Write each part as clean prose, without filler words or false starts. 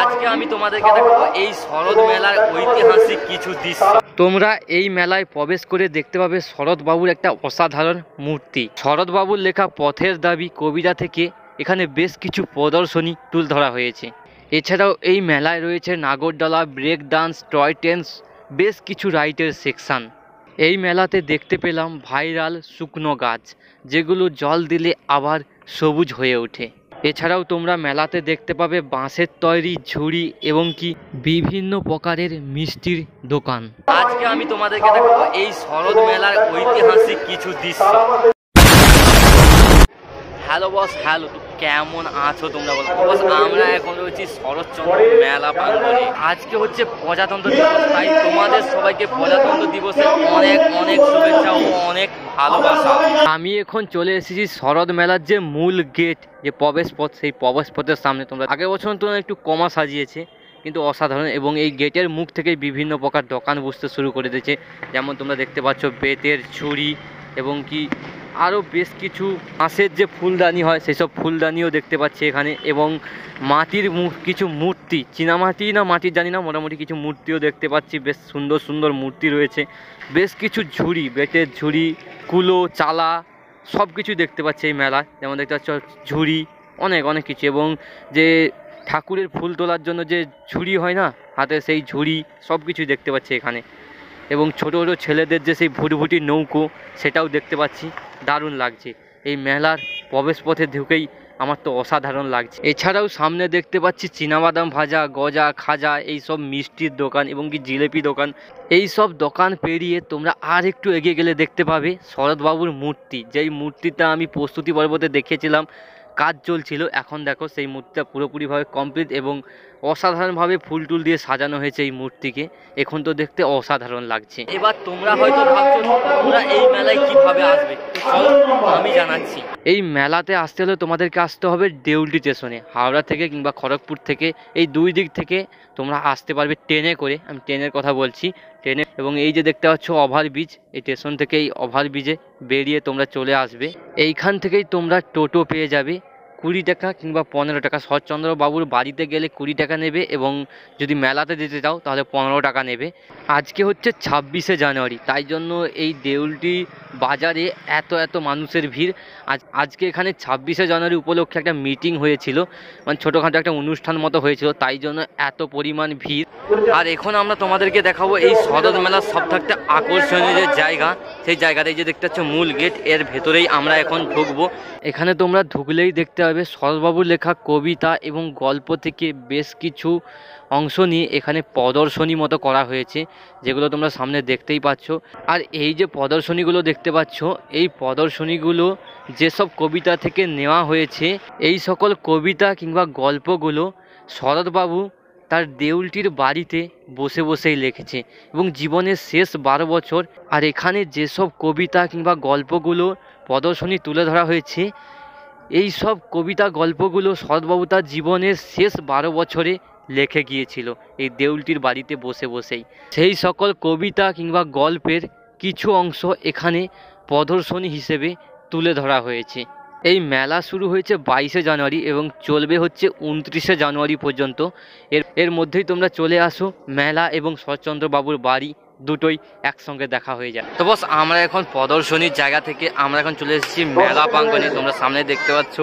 আজকে আমি তোমাদেরকে দেখাবো এই শরৎ মেলার ঐতিহাসিক কিছু দৃশ্য। তোমরা এই মেলায় প্রবেশ করে দেখতে পাবে শরৎ বাবুর একটা অসাধারণ মূর্তি। শরৎ বাবুর লেখা পথের দাবি কবিতা থেকে এখানে বেশ কিছু প্রদর্শনী তুলে ধরা হয়েছে। এছাড়াও এই মেলায় রয়েছে নাগরদোলা, ব্রেক ডান্স, টয় ট্রেনস, বেশ কিছু রাইডের সেকশন। এই মেলাতে দেখতে পেলাম ভাইরাল শুকনো গাছ, যেগুলো জল দিলে আবার সবুজ হয়ে ওঠে। এছাড়াও তোমরা মেলাতে দেখতে পাবে বাঁশের তৈরি ঝুড়ি এবং কি বিভিন্ন প্রকারের মিষ্টির দোকান। আজকে আমি তোমাদেরকে দেখাবো এই শরৎ মেলার ঐতিহাসিক কিছু দৃশ্য। হ্যালো বস, হ্যালো, কেমন আছো তোমরা? বস আমরা এখন রয়েছি শরৎচন্দ্র মেলা প্রাঙ্গণে। আজকে হচ্ছে প্রজাতন্ত্র দিবস, তাই তোমাদের সবাইকে প্রজাতন্ত্র দিবসের অনেক অনেক শুভেচ্ছা ও অনেক ভালোবাসা। আমি এখন চলে এসেছি শরৎ মেলার যে মূল গেট, যে প্রবেশ পথ, সেই প্রবেশ পথের সামনে। তোমরা আগের বছর তুলনায় একটু কমা সাজিয়েছে, কিন্তু অসাধারণ। এবং এই গেটের মুখ থেকে বিভিন্ন প্রকার দোকান বসতে শুরু করে দিয়েছে। যেমন তোমরা দেখতে পাচ্ছ বেতের ছুরি এবং কি আরও বেশ কিছু বাঁশের যে ফুলদানি হয় সেই সব ফুলদানিও দেখতে পাচ্ছি এখানে। এবং মাটির কিছু মূর্তি, চীনামাটি না মাটির জানি না, মোটামুটি কিছু মূর্তিও দেখতে পাচ্ছি। বেশ সুন্দর সুন্দর মূর্তি রয়েছে। বেশ কিছু ঝুড়ি, বেতের ঝুড়ি, কুলো, চালা, সব কিছু দেখতে পাচ্ছি এই মেলায়। যেমন দেখতে পাচ্ছ ঝুড়ি, অনেক অনেক কিছু। এবং যে ঠাকুরের ফুল তোলার জন্য যে ঝুড়ি হয় না হাতে, সেই ঝুড়ি, সব কিছুই দেখতে পাচ্ছি এখানে। এবং ছোটো ছোটো ছেলেদের যে সেই ভুটভুটি নৌকো, সেটাও দেখতে পাচ্ছি। দারুণ লাগছে। এই মেলার প্রবেশ পথে ঢুকেই আমার তো অসাধারণ লাগছে। এছাড়াও সামনে দেখতে পাচ্ছি চীনাবাদাম ভাজা, গজা, খাজা, এই সব মিষ্টির দোকান এবং কি জিলেপি দোকান। এই সব দোকান পেরিয়ে তোমরা আর একটু এগিয়ে গেলে দেখতে পাবে শরৎবাবুর মূর্তি, যেই মূর্তিটা আমি প্রস্তুতি পর্বতে দেখিয়েছিলাম কাজ চলছিল। এখন দেখো সেই মূর্তিটা পুরোপুরিভাবে কমপ্লিট এবং অসাধারণভাবে ফুল টুল দিয়ে সাজানো হয়েছে এই মূর্তিকে। এখন তো দেখতে অসাধারণ লাগছে। এবার তোমরা হয়তো ভাবছো তোমরা এই মেলায় কিভাবে আসবে, চলো আমি জানাচ্ছি। এই মেলাতে আসতে হলে তোমাদেরকে আসতে হবে দেউলটি স্টেশনে। হাওড়া থেকে কিংবা খড়গপুর থেকে, এই দুই দিক থেকে তোমরা আসতে পারবে ট্রেনে করে। আমি ট্রেনের কথা বলছি, ট্রেনে। এবং এই যে দেখতে পাচ্ছ ওভারব্রিজ, এই স্টেশন থেকে এই ওভারব্রিজে বেরিয়ে তোমরা চলে আসবে। এইখান থেকেই তোমরা টোটো পেয়ে যাবে 20 টাকা কিংবা 15 টাকা। শরৎচন্দ্র বাবুর বাড়িতে গেলে 20 টাকা নেবে, এবং যদি মেলাতে যেতে চাও তাহলে 15 টাকা নেবে। আজকে হচ্ছে 26শে জানুয়ারি, তাই জন্য এই দেউলটি বাজারে এত এত মানুষের ভিড়। আজকে এখানে 26শে জানুয়ারি উপলক্ষে একটা মিটিং হয়েছিল, মানে ছোটোখাটো একটা অনুষ্ঠান মতো হয়েছিল, তাই জন্য এত পরিমাণ ভিড়। আর এখন আমরা তোমাদেরকে দেখাবো এই শরৎ মেলার সব থাকতে আকর্ষণীয় যে জায়গা, সেই জায়গাটা এই যে দেখতে পাচ্ছ মূল গেট, এর ভেতরেই আমরা এখন ঢুকবো। এখানে তোমরা ঢুকলেই দেখতে পাবে শরৎবাবুর লেখা কবিতা এবং গল্প থেকে বেশ কিছু অংশ নিয়ে এখানে প্রদর্শনী মতো করা হয়েছে, যেগুলো তোমরা সামনে দেখতেই পাচ্ছ। আর এই যে প্রদর্শনীগুলো দেখতে পাচ্ছ, এই প্রদর্শনীগুলো যেসব কবিতা থেকে নেওয়া হয়েছে, এই সকল কবিতা কিংবা গল্পগুলো শরৎবাবু তার দেউলটির বাড়িতে বসে বসেই লিখেছে এবং জীবনের শেষ 12 বছর। আর এখানে যেসব কবিতা কিংবা গল্পগুলো প্রদর্শনী তুলে ধরা হয়েছে, এই সব কবিতা গল্পগুলো শরৎবাবু তার জীবনের শেষ 12 বছরে লিখে গিয়েছিল এই দেউলটির বাড়িতে বসে বসেই। সেই সকল কবিতা কিংবা গল্পের কিছু অংশ এখানে প্রদর্শনী হিসেবে তুলে ধরা হয়েছে। এই মেলা শুরু হয়েছে 22শে জানুয়ারি এবং চলবে হচ্ছে 29শে জানুয়ারি পর্যন্ত। এর মধ্যেই তোমরা চলে আসো, মেলা এবং শরৎচন্দ্র বাবুর বাড়ি দুটোই একসঙ্গে দেখা হয়ে যায়। তো বস আমরা এখন প্রদর্শনীর জায়গা থেকে আমরা এখন চলে এসেছি মেলা প্রাঙ্গণে। তোমরা সামনে দেখতে পাচ্ছ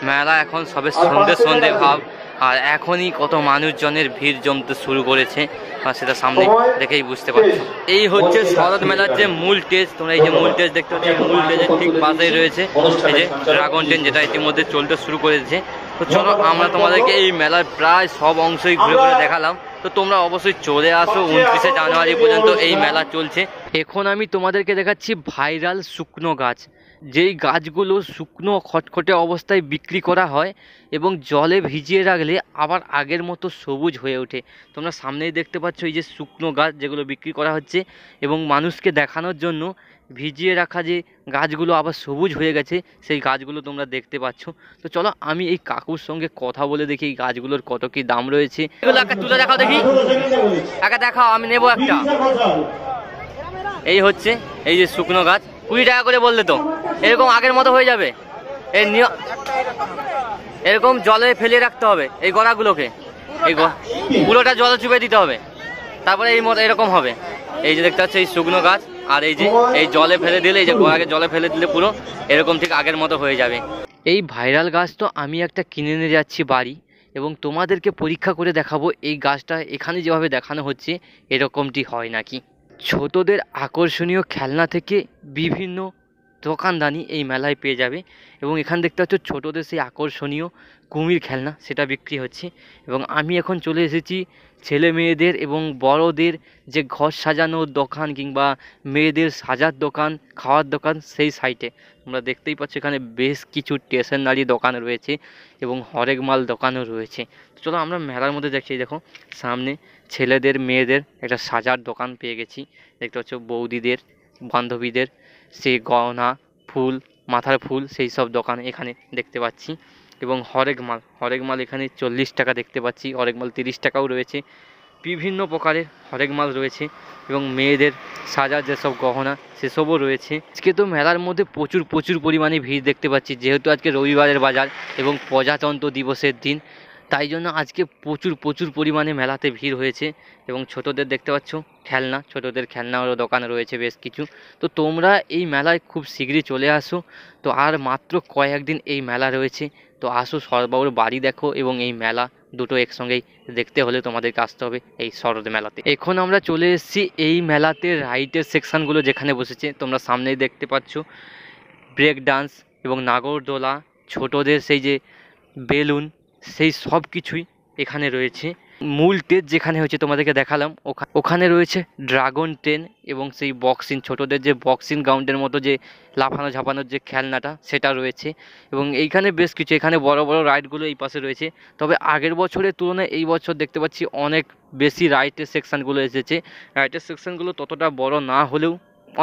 মেলা এখন সবে সন্ধে সন্ধে ভাব, আর এখনই কত মানুষজনের ভিড় জমতে শুরু করেছে, আর সেটা সামনে দেখেই বুঝতে পারছো। এই হচ্ছে শরৎ মেলার যে মূল স্টেজ। তোমরা এই যে মূল স্টেজ দেখতে পাচ্ছ, মূল স্টেজের ঠিক পাশেই রয়েছে এই যে ড্রাগন ট্রেন, যেটা ইতিমধ্যে চলতে শুরু করেছে। তো চলো আমরা তোমাদেরকে এই মেলার প্রায় সব অংশই ঘুরে ঘুরে দেখালাম। তো তোমরা অবশ্যই চলে আসো, 29শে জানুয়ারি পর্যন্ত এই মেলা চলছে। এখন আমি তোমাদেরকে দেখাচ্ছি ভাইরাল শুকনো গাছ, যেই গাছগুলো শুকনো খটখটে অবস্থায় বিক্রি করা হয় এবং জলে ভিজিয়ে রাখলে আবার আগের মতো সবুজ হয়ে ওঠে। তোমরা সামনেই দেখতে পাচ্ছ এই যে শুকনো গাছ যেগুলো বিক্রি করা হচ্ছে, এবং মানুষকে দেখানোর জন্য ভিজিয়ে রাখা যে গাছগুলো আবার সবুজ হয়ে গেছে, সেই গাছগুলো তোমরা দেখতে পাচ্ছ। তো চলো আমি এই কাকুর সঙ্গে কথা বলে দেখি এই গাছগুলোর কত কি দাম রয়েছে। এগুলো একটা তুলে দেখাও দেখি, একা দেখাও, আমি নেবো একটা। এই হচ্ছে এই যে শুকনো গাছ, 20 টাকা করে বললে তো এরকম আগের মতো হয়ে যাবে। এরকম জলে ফেলে রাখতে হবে এই গড়াগুলোকে, এই পুরোটা জলে চুপে দিতে হবে, তারপরে এই মতো এরকম হবে। এই যে দেখতে পাচ্ছ এই শুকনো গাছ, আর এই যে এই জলে ফেলে দিলে, এই যে গোড়াকে জলে ফেলে দিলে পুরো এরকম ঠিক আগের মতো হয়ে যাবে। এই ভাইরাল গাছ তো আমি একটা কিনে নিয়ে যাচ্ছি বাড়ি, এবং তোমাদেরকে পরীক্ষা করে দেখাবো এই গাছটা এখানে যেভাবে দেখানো হচ্ছে এরকমটি হয় নাকি। ছোটদের আকর্ষণীয় খেলনা থেকে বিভিন্ন দোকানদানি এই মেলায় পেয়ে যাবে, এবং এখানে দেখতে পাচ্ছ ছোটদের সেই আকর্ষণীয় কুমির খেলনা সেটা বিক্রি হচ্ছে। এবং আমি এখন চলে এসেছি ছেলে মেয়েদের এবং বড়দের যে ঘর সাজানোর দোকান কিংবা মেয়েদের সাজার দোকান, খাওয়ার দোকান, সেই সাইটে তোমরা দেখতেই পাচ্ছ এখানে বেশ কিছু স্টেশনারি দোকান রয়েছে এবং হরেক মাল দোকানও রয়েছে। চলো আমরা মেলার মধ্যে দেখছি। দেখো সামনে ছেলেদের মেয়েদের একটা সাজার দোকান পেয়ে গেছি, দেখতে পাচ্ছ বৌদিদের বান্ধবীদের সেই গয়না, ফুল, মাথার ফুল, সেই সব দোকান এখানে দেখতে পাচ্ছি। এবং হরেক মাল এখানে 40 টাকা দেখতে পাচ্ছি, হরেক মাল 30 টাকাও রয়েছে। বিভিন্ন প্রকারের হরেক মাল রয়েছে এবং মেয়েদের সাজার যেসব গহনা সেসবও রয়েছে। আজকে তো মেলার মধ্যে প্রচুর পরিমাণে ভিড় দেখতে পাচ্ছি, যেহেতু আজকে রবিবারের বাজার এবং প্রজাতন্ত্র দিবসের দিন, তাই জন্য আজকে প্রচুর পরিমাণে মেলাতে ভিড় হয়েছে। এবং ছোটদের দেখতে পাচ্ছ খেলনা, ছোটদের খেলনারও দোকান রয়েছে বেশ কিছু। তো তোমরা এই মেলায় খুব শীঘ্রই চলে আসো। তো আর মাত্র কয়েকদিন এই মেলা রয়েছে, তো আসো সরবাবুর বাড়ি দেখো এবং এই মেলা দুটো একসঙ্গেই দেখতে হলে তোমাদেরকে আসতে হবে এই শরৎ মেলাতে। এখন আমরা চলে এসেছি এই মেলাতে রাইডের সেকশানগুলো যেখানে বসেছে, তোমরা সামনেই দেখতে পাচ্ছ ব্রেক ডান্স এবং নাগরদোলা, ছোটদের সেই যে বেলুন, সেই সব কিছুই এখানে রয়েছে। মূল স্টেজ যেখানে হচ্ছে তোমাদেরকে দেখালাম, ওখানে রয়েছে ড্রাগন ট্রেন এবং সেই বক্সিং, ছোটদের যে বক্সিং গ্রাউন্ডের মতো যে লাফানো ঝাপানোর যে খেলনাটা সেটা রয়েছে। এবং এইখানে বেশ কিছু এখানে বড় রাইডগুলো এই পাশে রয়েছে। তবে আগের বছরের তুলনায় এই বছর দেখতে পাচ্ছি অনেক বেশি রাইডের সেকশানগুলো এসেছে। রাইডের সেকশানগুলো ততটা বড় না হলেও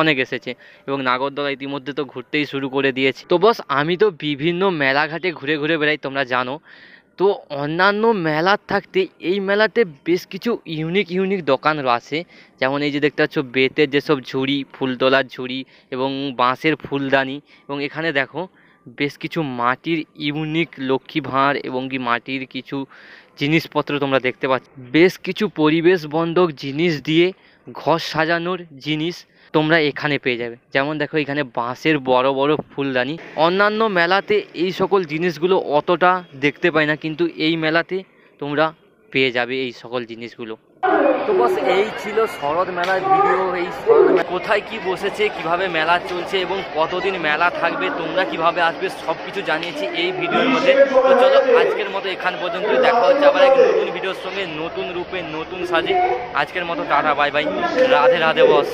অনেক এসেছে, এবং নাগরদোলা ইতিমধ্যে তো ঘুরতেই শুরু করে দিয়েছে। তো বস আমি তো বিভিন্ন মেলাঘাটে ঘুরে বেড়াই, তোমরা জানো। তো অন্যান্য মেলার থাকতে এই মেলাতে বেশ কিছু ইউনিক দোকান আছে। যেমন এই যে দেখতে পাচ্ছ বেতের যেসব ঝুড়ি, ফুল তোলার ঝুড়ি এবং বাঁশের ফুলদানি, এবং এখানে দেখো বেশ কিছু মাটির ইউনিক লক্ষ্মী ভাঁড় এবং কি মাটির কিছু জিনিসপত্র তোমরা দেখতে পাচ্ছ। বেশ কিছু পরিবেশ বন্ধক জিনিস দিয়ে ঘর সাজানোর জিনিস তোমরা এখানে পেয়ে যাবে। যেমন দেখো এখানে বাঁশের বড় ফুলদানি। অন্যান্য মেলাতে এই সকল জিনিসগুলো অতটা দেখতে পাই না, কিন্তু এই মেলাতে তোমরা পেয়ে যাবে এই সকল জিনিসগুলো। তো বস এই ছিল শরৎ মেলার ভিডিও। এই শরৎ মেলা কোথায় কি বসেছে, কিভাবে মেলা চলছে এবং কতদিন মেলা থাকবে, তোমরা কিভাবে আসবে, সব কিছু জানিয়েছি এই ভিডিওর মধ্যে। তো চলো আজকের মতো এখান পর্যন্ত, দেখা হচ্ছে আবার এক নতুন ভিডিওর সঙ্গে, নতুন রূপে, নতুন সাজে। আজকের মতো টাটা, বাই বাই, রাধে বস।